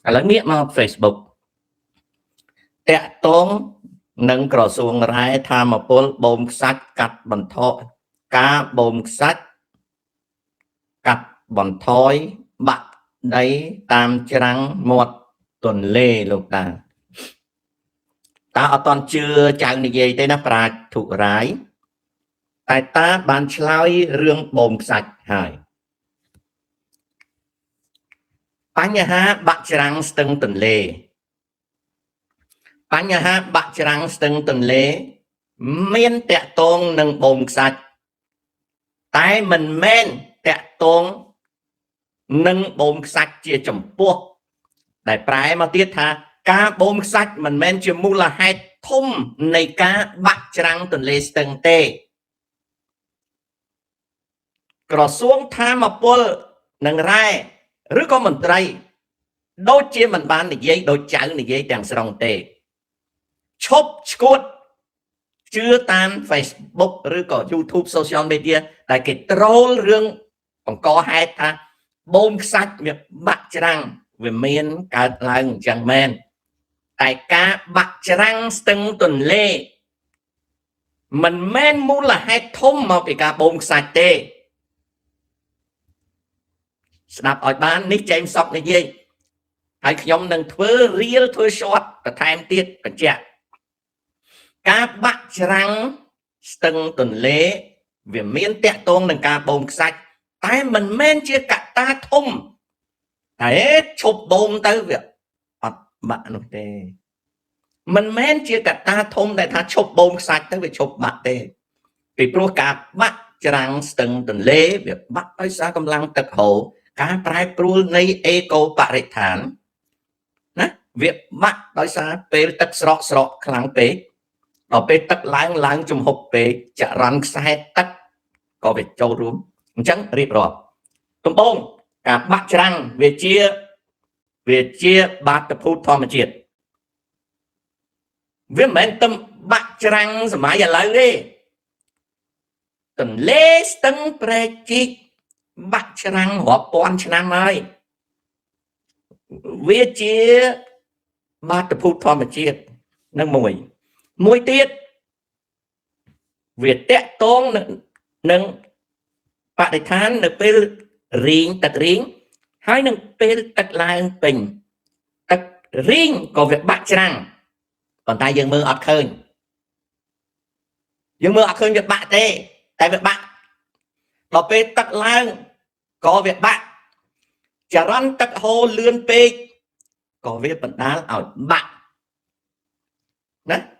ឥឡូវងាកមក Facebook តាក់ទងនឹងក្រសួងរ៉ែធម្មពលបូមខ្សាច់កាត់បន្ថយការបូមខ្សាច់កាត់បន្ថយបាក់ដីតាមច្រាំងមាត់ទន្លេលោកតាអត់តន់ជឿចៅនិយាយទេណាប្រាជ្ញធុរាយតែតាបានឆ្លើយរឿងបូមខ្សាច់ហើយបញ្ហាបាក់ច្រាំងស្ទឹងទន្លេបញ្ហាបាក់ច្រាំងស្ទឹងទន្លេមានតាក់ទងនឹងបូមខ្សាច់តែមិនមែនតាក់ទងនឹងបូមខ្សាច់ជាចំពោះដែលប្រែមកទៀតថាការបូមខ្សាច់មិនមែនជាមូលហេតុធំនៃការបាក់ច្រាំងទន្លេស្ទឹងទេក្រសួងធម្មពលនិងរ៉ែឬក៏មន្ត្រីដូចជាមិនបាននិយាយដូចចៅនិយាយទាំងស្រុងទេឈប់ឈួតជឿតាម Facebook ឬក៏ YouTube social media ដែលគេត្រូលរឿងបង្កហេតុថាបូមខ្សាច់វាបាក់ច្រាំងវាមានកើតឡើងអញ្ចឹងមែនតែការបាក់ច្រាំងស្ទឹងទន្លេមិនមែនមូលហេតុធំមកពីការបូមខ្សាច់ទេស្ដាប់ឲ្យបាននេះចេញសក់និយាយហើយខ្ញុំនឹងធ្វើរៀលធ្វើ short បន្ថែមទៀតបញ្ជាក់ការបាក់ច្រាំងស្ទឹងទន្លេវាមានតាក់ទងនឹងការបូមខ្សាច់តែមិនមែនជាកត្តាធំតែឈប់បូមទៅវាអត់បាក់នោះទេមិនមែនជាកត្តាធំដែលថាឈប់បូមខ្សាច់ទៅវាឈប់បាក់ទេពីព្រោះការបាក់ច្រាំងស្ទឹងទន្លេវាបាក់ដោយសារកម្លាំងទឹកហូរការប្រែប្រួលនៃអេកូបរិស្ថានណាវាបាក់ដោយសារពេលទឹកស្រកខ្លាំងពេកដល់ពេលទឹកឡើងជំហុកពេកចរន្តខ្សែទឹកក៏វាចូលរួមអញ្ចឹងរៀបរាប់ដំបូងការបាក់ច្រាំងវាជាបាតុភូតធម្មជាតិវាមិនមែនតែបាក់ច្រាំងសម័យឥឡូវទេទន្លេស្ទឹងព្រែកជីកបាក់ច្រាំងរាប់ពាន់ឆ្នាំហើយវាជាបាតុភូតធម្មជាតិនឹងមួយទៀតវាតាក់ទងនឹងបរិស្ថាននៅពេលរីងទឹករីងហើយនឹងពេលទឹកឡើងពេញទឹករីងក៏វាបាក់ច្រាំងប៉ុន្តែយើងមើលអត់ឃើញវាបាក់ទេតែវាបាក់ដល់ពេលទឹកឡើងក៏វាបាក់ចរន្តទឹកហូរលឿនពេកក៏វាបណ្ដាលឲ្យបាក់ណា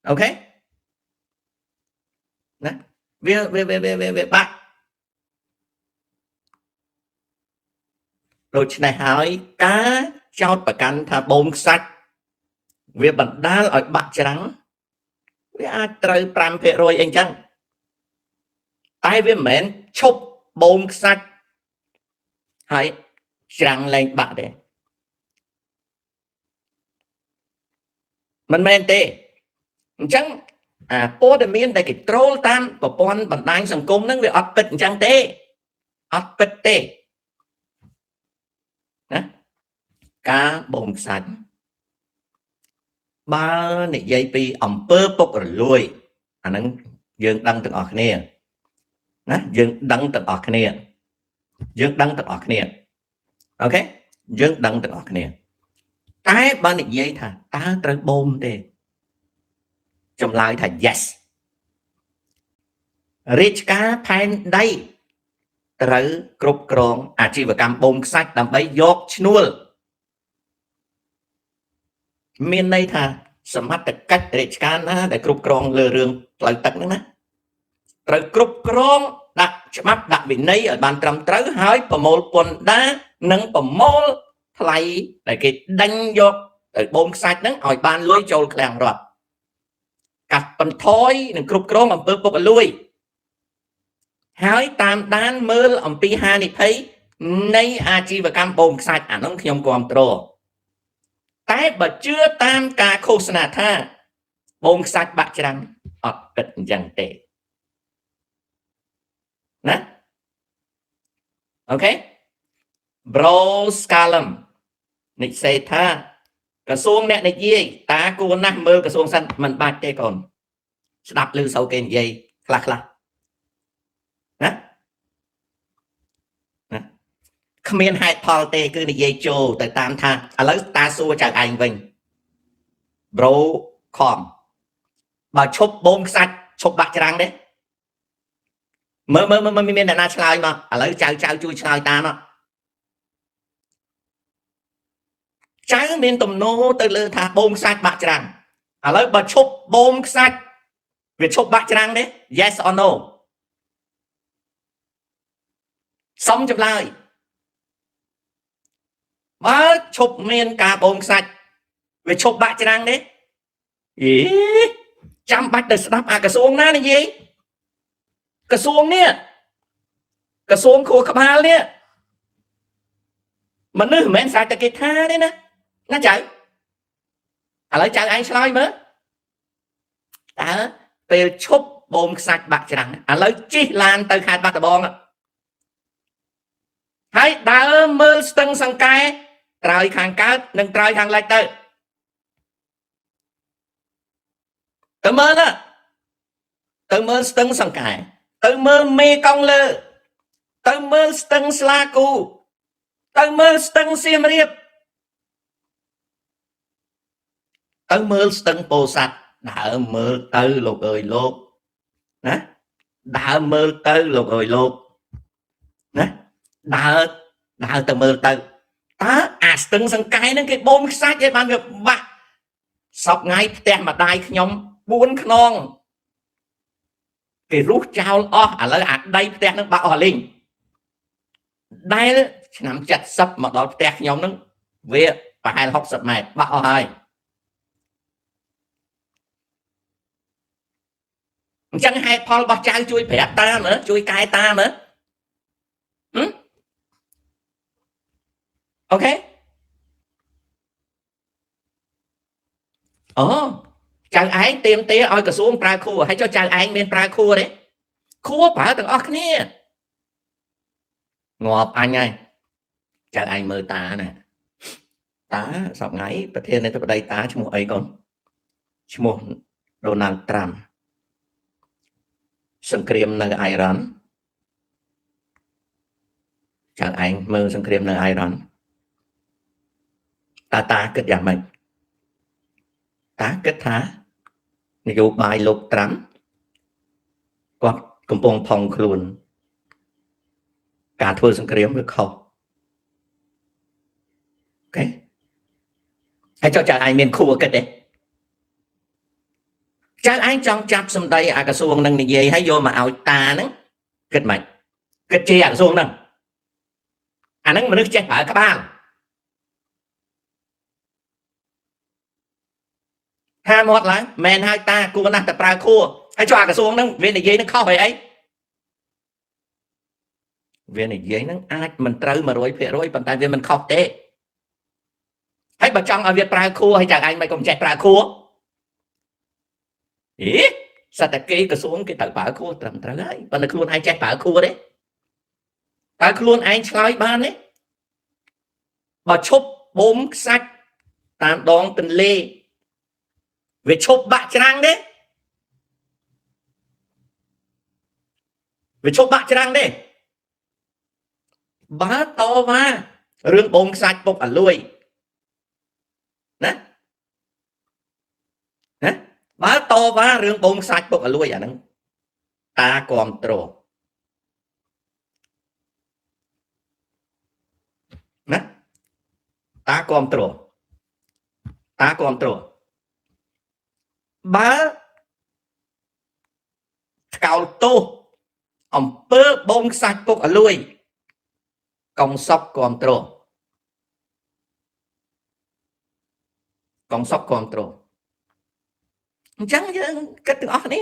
អូខេណាវាបាក់ដូច្នេះហើយការចោទប្រកាន់ថាបូមខ្សាច់វាបណ្ដាលឲ្យបាក់ច្រាំងវាអាចត្រូវ 5% អីចឹងតែវាមិនមែនឈប់បូមខ្សាច់ហើយច្រាំងលែងបាក់ទេមិនមែនទេអញ្ចឹងព័ត៌មានដែលគេត្រូលតាមប្រព័ន្ធបណ្ដាញសង្គមហ្នឹងវាអត់ពិតអញ្ចឹងទេអត់ពិតទេណាការបូមខ្សាច់បើនិយាយពីអំពើពុករលួយអាហ្នឹងយើងដឹងទាំងអស់គ្នាណាយើងដឹងទាំងអស់គ្នាអូខេយើងដឹងទាំងអស់គ្នាតែបើនិយាយថាតើត្រូវបូមទេចម្លើយថា yes រាជការផែនដីត្រូវគ្រប់គ្រងអាជីវកម្មបូមខ្សាច់ដើម្បីយកឈ្នួលមានន័យថាសមត្ថកិច្ចរាជការណាដែលគ្រប់គ្រងលើរឿងផ្លូវទឹកហ្នឹងណាត្រូវគ្រប់គ្រងដាក់ច្បាប់ដាក់វិន័យឲ្យបានត្រឹមត្រូវហើយប្រមូលពន្ធដារនិងប្រមូលថ្លៃដែលគេដេញយកទៅបូមខ្សាច់ហ្នឹងឲ្យបានលុយចូលឃ្លាំងរដ្ឋកាត់បន្ថយនិងគ្រប់គ្រងអំពើពុករលួយហើយតាមដានមើលអំពីហានិភ័យនៃអាជីវកម្មបូមខ្សាច់អានោះខ្ញុំគាំទ្រតែបើជឿតាមការឃោសនាថាបូមខ្សាច់បាក់ច្រាំងអត់គិតអញ្ចឹងទេណាអូខេ bro scalum nịch xe tha cả xuông nè nịch gì ta cô nè mơ cả xuông xanh mình bạch đây còn đập lư sâu kênh dây khla khla nè không miền hai thò tê cứ nịch dây trồ tới tam tha à lấy ta xua chào anh vinh bro com bà chụp bông sạch chụp bạc răng đấy mơ miền là na slide mà à lấy chào chui slide ta nó trái miền tùm nô từ lư thả bông sạch bạc răng à lấy bà chụp bông sạch việc chụp bạc răng đấy yes or no xong chụp lại bà chụp miền cả bông sạch việc chụp bạc răng đấy ý chăm bạch được đáp à cái xuống ná này gì cái xuống nè cái xuống của các ba nè mà nữ mẹ sao cái tha đấy nè nó chạy à lấy chạy anh slide mới đó về chụp bông sạch bạc răng à lấy chi lan từ khai bạc bông hãy đã mơ tưng sang cái trời khang cá nâng trời khang lại tới tự mơ đó tự mơ tưng sang cái tự mơ mê công lơ tự mơ tưng sla cu tự mơ tưng xiêm riệp tự mơ tưng bồ sạch đã mơ tư lục ơi lục đã mơ tư lục ơi lục đã tự mơ tư ta à tưng sang cái nó cái bông sách cái bạn gặp bạn sọc ngay tem mà đai nhóm buôn non cái rút trao à lấy đây tem nó bảo linh đây nằm chặt sập mà đó tem nhóm nó về phải học sập này bảo hai chẳng hay Paul bảo trai chui bẻ ta nữa chui cai ta nữa ok chàng ấy tìm tía oi cả xuống pra khu hay cho chàng anh bên pra khu đấy khu phải từng óc nè ngọt anh ơi chàng anh mơ ta nè ta sọc ngayประเทศnày tôi đây ta cho một ấy con cho một Donald Trump sân kriêm nơi Iran chàng anh mơ sân kriêm nơi Iran ta kết giảm mình ta kết thá nយោ បាយ លោក ត្រាំ គាត់ កំពុង ផុង ខ្លួន ការ ធ្វើ សង្គ្រាម វា ខុស អូខេ ហើយ ចុះ ចៅ ឯង មាន ខួរ គិត ទេ ចៅ ឯង ចង់ ចាប់ សម្ដី អា ក្រសួង នឹង និយាយ ហើយ យក មក ឲ្យ តា ហ្នឹង គិត មិន គិត ជា អា ក្រសួង ហ្នឹង អា ហ្នឹង មនុស្ស ចេះ ប្រើ ក្បាល ថាមាត់ឡើងមែនហើយតាគួរណាស់តែប្រើខួរហើយចុះអាក្រសួងហ្នឹងវានិយាយនឹងខុសអីវានិយាយនឹងអាចមិនត្រូវ 100% ប៉ុន្តែវាមិនខុសទេហើយបើចង់ឲ្យវាប្រើខួរហើយចៅឯងមិនកុំចេះប្រើខួរសត្វតែគេក្រសួងគេត្រូវប្រើខួរត្រឹមត្រូវហើយប៉ុន្តែខ្លួនឯងចេះប្រើខួរទេតើខ្លួនឯងឆ្លើយបានទេបើឈប់បូមខ្សាច់តាមដងទន្លេវាឈប់បាក់ច្រាំងទេវាឈប់បាក់ច្រាំងទេបើតវ៉ារឿងបងខ្សាច់ពុកអលួយណាបើតវ៉ារឿងបងខ្សាច់ពុកអលួយអាហ្នឹងតាគាំទ្រណាតាគាំទ្របើថ្កោលទោសអំពើបងខ្សាច់ពុកអលួយកងសពគាំទ្រអញ្ចឹងយើងគិតទាំងអស់គ្នា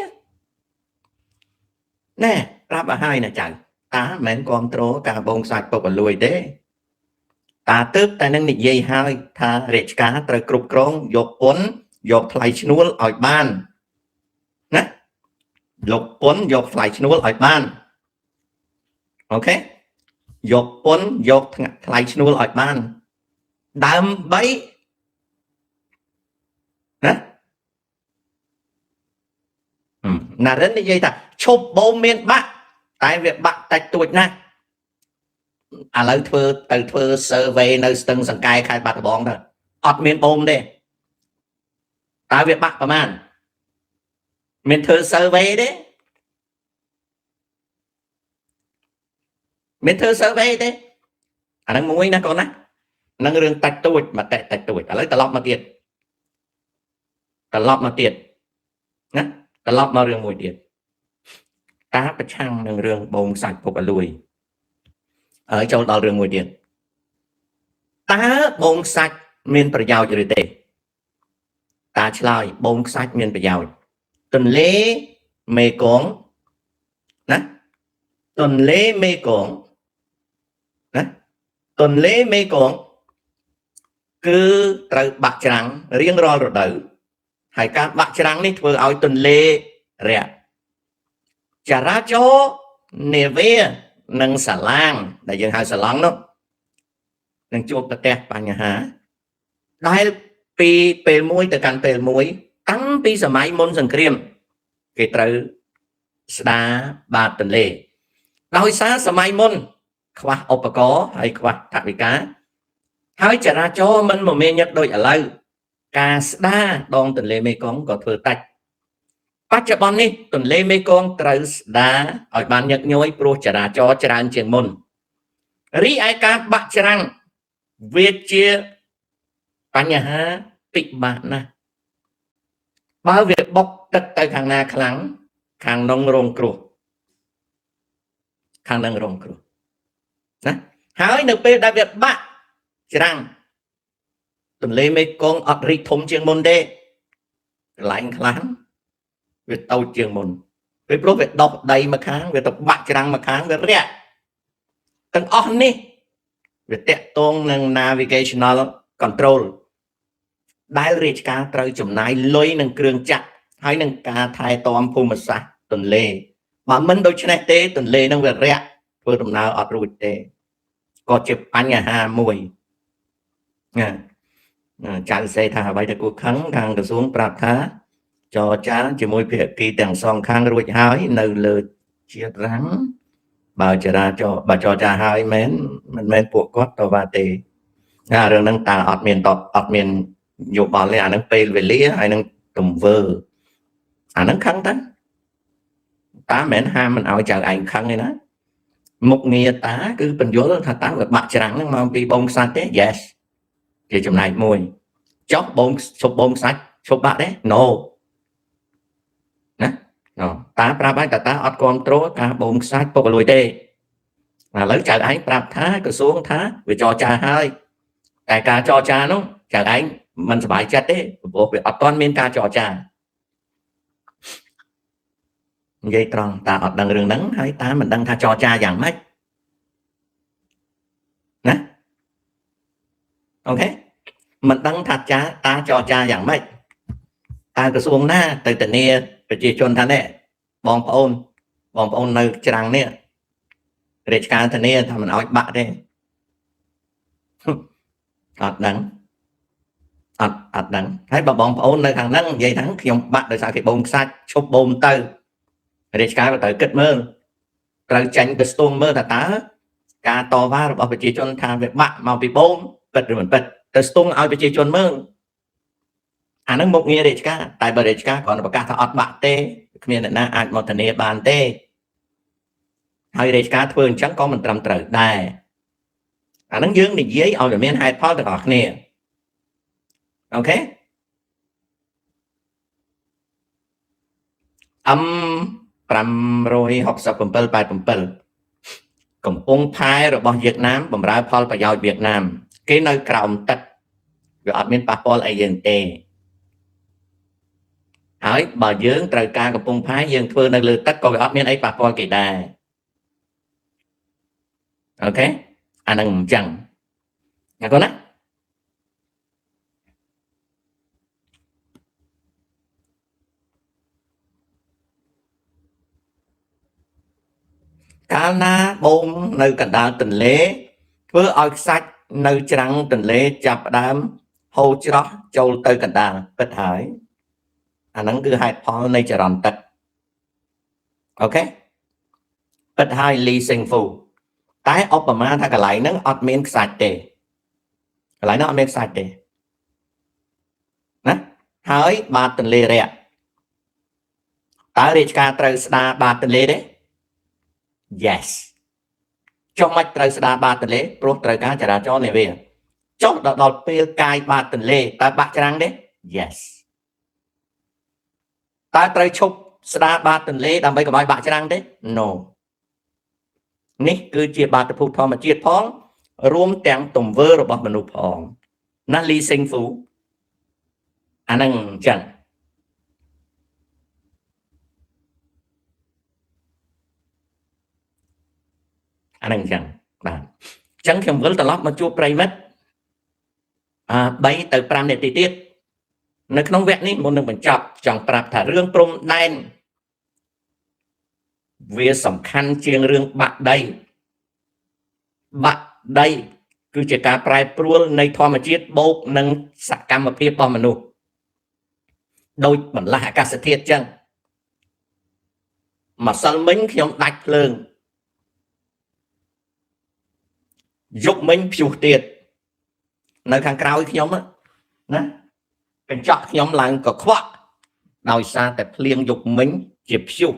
ណែប្រាប់ឲ្យហើយណាចៅតាមិនមែនគាំទ្រការបងខ្សាច់ពុកអលួយទេតាទើបតែនឹងនិយាយហើយថារាជការត្រូវគ្រប់គ្រងយកពន្ធយកថ្លៃឈ្នួលឲ្យបានណាយកពន្ធយកថ្លៃឈ្នួលឲ្យបានអូខេ យកពន្ធយកថ្លៃឈ្នួលឲ្យបានដើម្បីណាណារិននិយាយថាឈប់បូមមានបាក់តែវាបាក់តិចតួចណាស់ឥឡូវធ្វើ survey នៅស្ទឹងសង្កែខេត្តបាត់ដំបងទៅអត់មានបូមទេតើវាបាក់ប្រមាណមានធ្វើ survey ទេមានធ្វើ survey ទេអាហ្នឹងមួយណាកូនណានឹងរឿងតាច់តួចមកតាច់តួចឥឡូវត្រឡប់មកទៀតណាត្រឡប់មករឿងមួយទៀតតាប្រឆាំងនឹងរឿងបងសាច់ពុកអលួយហើយចូលដល់រឿងមួយទៀតតើបងសាច់មានប្រយោជន៍ឬទេតាឆ្លើយបងសាច់មានប្រយោជន៍ទន្លេមេគង្គណាទន្លេមេគង្គណាទន្លេមេគង្គគឺត្រូវបាក់ច្រាំងរៀងរាល់រដូវហើយការបាក់ច្រាំងនេះធ្វើឲ្យទន្លេរាក់ចរាចរណ៍នាវានិងសាឡាងដែលយើងហៅសាឡង់នោះនឹងជួបប្រទះបញ្ហាដែលពីពេលមួយទៅកាន់ពេលមួយតាំងពីសម័យមុនសង្គ្រាមគេត្រូវស្ដារបាតទន្លេដោយសារសម័យមុនខ្វះឧបករណ៍ហើយខ្វះថវិកាហើយចរាចរណ៍មិនមមាញឹកដូចឥឡូវការស្ដារដងទន្លេមេគង្គក៏ធ្វើតាច់បច្ចុប្បន្ននេះទន្លេមេគង្គត្រូវស្ដារឲ្យបានញឹកញយព្រោះចរាចរណ៍ច្រើនជាងមុនរីឯការបាក់ច្រាំងវាជាបញ្ហាពិបាកណាស់បើវាបុកទឹកទៅខាងណាខ្លាំងខាងនោះរងគ្រោះណាហើយនៅពេលដែលវាបាក់ច្រាំងទន្លេមេគង្គអត់រីកធំជាងមុនទេកន្លែងខ្លះវាតូចជាងមុនពេលព្រោះវាដុះដីមកខាងវាទៅបាក់ច្រាំងមកខាងវារាក់ទាំងអស់នេះវាតាក់ទងនឹង navigational control ដែលរាជការត្រូវចំណាយលុយនឹងគ្រឿងจักរហើយនឹងការថែទាំភូមិសាស្ត្រទន្លេបើមិនដូច្នេះទេទន្លេនឹងវារាក់ធ្វើដំណើរអត់រួចទេក៏ជាបញ្ហាមួយណាចៅសេថាអ្វីដែលគួរខឹងខាងក្រសួងប្រាប់ថាចរចាជាមួយភាគីទាំងសងខាងរួចហើយនៅលើជាតិរាំងបើចរាចរណ៍បើចរចាហើយមិនមែនពួកគាត់តវ៉ាទេអារឿងហ្នឹងតើអត់មានយោបល់ទេអាហ្នឹងពេលវេលាហើយនឹងទង្វើអាហ្នឹងខឹងតាមិនមែនហាមមិនឲ្យចៅឯងខឹងទេណាមុខងារតាគឺបញ្យល់ថាតាវាបាក់ច្រាំងហ្នឹងមកពីបងខ្សាច់ទេ yes ជាចំណែកមួយចុះបងឈប់បងខ្សាច់ឈប់បាក់ទេ no ណាតាប្រាប់ហើយតាអត់គ្រប់គ្រងការបងខ្សាច់ពុកអលួយទេឥឡូវចៅឯងប្រាប់ថាក្រសួងថាវាចរចាហើយតែការចរចានោះចៅឯងមិនសប្បាយចិត្តទេព្រោះវាអត់ទាន់មានការចរចានិយាយត្រង់តាអត់ដឹងរឿងហ្នឹងហើយតាមិនដឹងថាចរចាយ៉ាងម៉េចណាអូខេមិនដឹងថាតាចរចាយ៉ាងម៉េចតើក្រសួងណាទៅធានាប្រជាជនថានេះបងប្អូននៅច្រាំងនេះរាជការធានាថាមិនអោយបាក់ទេអត់ដឹងហើយបើបងប្អូននៅខាងហ្នឹងនិយាយថាខ្ញុំបាក់ដោយសារគេបូមខ្សាច់ឈប់បូមទៅរាជការក៏ត្រូវគិតមើលត្រូវចាញ់ទៅស្ទងមើលថាតើការតវ៉ារបស់ប្រជាជនថាវាបាក់មកពីបូមពិតឬមិនពិតទៅស្ទង់ឲ្យប្រជាជនមើលអាហ្នឹងមុខងាររាជការតែបើរាជការគ្រាន់តែប្រកាសថាអត់បាក់ទេគ្មានអ្នកណាអាចមកធានាបានទេហើយរាជការធ្វើអញ្ចឹងក៏មិនត្រឹមត្រូវដែរអាហ្នឹងយើងនិយាយឲ្យវាមានហេតុផលទាំងអស់គ្នាអូខេ567.87កំពង់ផែរបស់វៀតណាមបម្រើផលប្រយោជន៍វៀតណាមគេនៅក្រោមទឹកវាអត់មានប៉ះពាល់អីយើងទេហើយបើយើងត្រូវការកំពង់ផែយើងធ្វើនៅលើទឹកក៏វាអត់មានអីប៉ះពាល់គេដែរអូខេអាហ្នឹងអញ្ចឹងណាកូនណាការ កាលណាបូមនៅកណ្ដាលទន្លេធ្វើឲ្យខ្សាច់នៅច្រាំងទន្លេចាប់ផ្ដើមហូរច្រោះចូលទៅកណ្ដាលពិតហើយអាហ្នឹងគឺហេតុផលនៃចរន្តទឹកអូខេពិតហើយលីសិងហ្វូតែឧបមាថាកន្លែងហ្នឹងអត់មានខ្សាច់ទេកន្លែងហ្នឹងអត់មានខ្សាច់ទេណាហើយបាតទន្លេរាក់តើរាជការត្រូវស្ដារបាតទន្លេទេ yes ចុះមិនត្រូវស្ដារបាតទន្លេព្រោះត្រូវការចរាចរណ៍នាវាចុះដល់ពេលកាយបាតទន្លេតើបាក់ច្រាំងទេ yes តើត្រូវឈប់ស្ដារបាតទន្លេដើម្បីកុំឲ្យបាក់ច្រាំងទេ no នេះគឺជាបាតុភូតធម្មជាតិផងរួមទាំងទង្វើរបស់មនុស្សផងណាលីសិងហ្វូអាហ្នឹងអញ្ចឹងអាហ្នឹងអញ្ចឹងបាទអញ្ចឹងខ្ញុំវិលត្រឡប់មកជួបប្រិមិត្ត3ទៅ5នាទីទៀតនៅក្នុងវគ្គនេះមុននឹងបញ្ចប់ចង់ប្រាប់ថារឿងព្រំដែនវាសំខាន់ជាងរឿងបាក់ដីគឺជាការប្រែប្រួលនៃធម្មជាតិបូកនឹងសកម្មភាពរបស់មនុស្សដោយបន្លាស់អាកាសធាតុចឹងម្សិលមិញខ្ញុំដាច់ភ្លើងយប់មិញព្យុះទៀតនៅខាងក្រោយខ្ញុំណាកញ្ចក់ខ្ញុំឡើងកខ្វក់ដោយសារតែភ្លៀងយប់មិញជាព្យុះ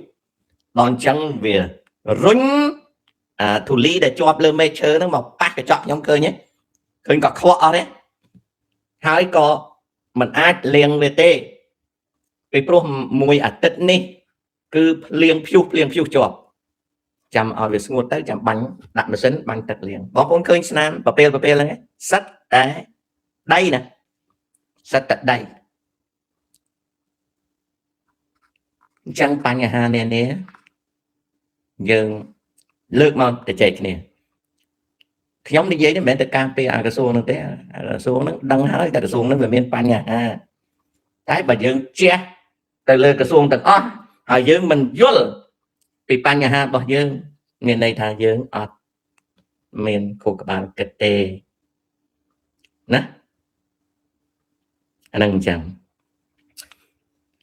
ដល់អញ្ចឹងវារុញធូលីដែលជាប់លើមេឈើហ្នឹងមកប៉ះកញ្ចក់ខ្ញុំឃើញក៏ខ្វក់អស់ទេហើយក៏មិនអាចលាងវាទេពីព្រោះមួយអាទិត្យនេះគឺភ្លៀងព្យុះជាប់ចាំឲ្យវាស្ងួតទៅចាំបាញ់ដាក់ម៉ាស៊ីនបាញ់ទឹកលាងបងប្អូនឃើញស្នាមប្រពេលហ្នឹងសិតតែដីណាសិតតែដីអញ្ចឹងបញ្ហានេះយើងលើកមកទៅចែកគ្នាខ្ញុំនិយាយនេះមិនមែនទៅការពារអាក្រសួងនោះទេក្រសួងហ្នឹងដឹងហើយតែក្រសួងហ្នឹងវាមានបញ្ហាតែបើយើងជះទៅលើក្រសួងទាំងអស់ហើយយើងមិនយល់ពីបញ្ហារបស់យើងមានន័យថាយើងអត់មានខួរក្បាលគិតទេណាអាហ្នឹងអញ្ចឹង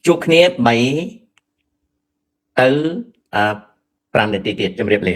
ជួបគ្នា3ទៅ5នាទីទៀតជម្រាបលា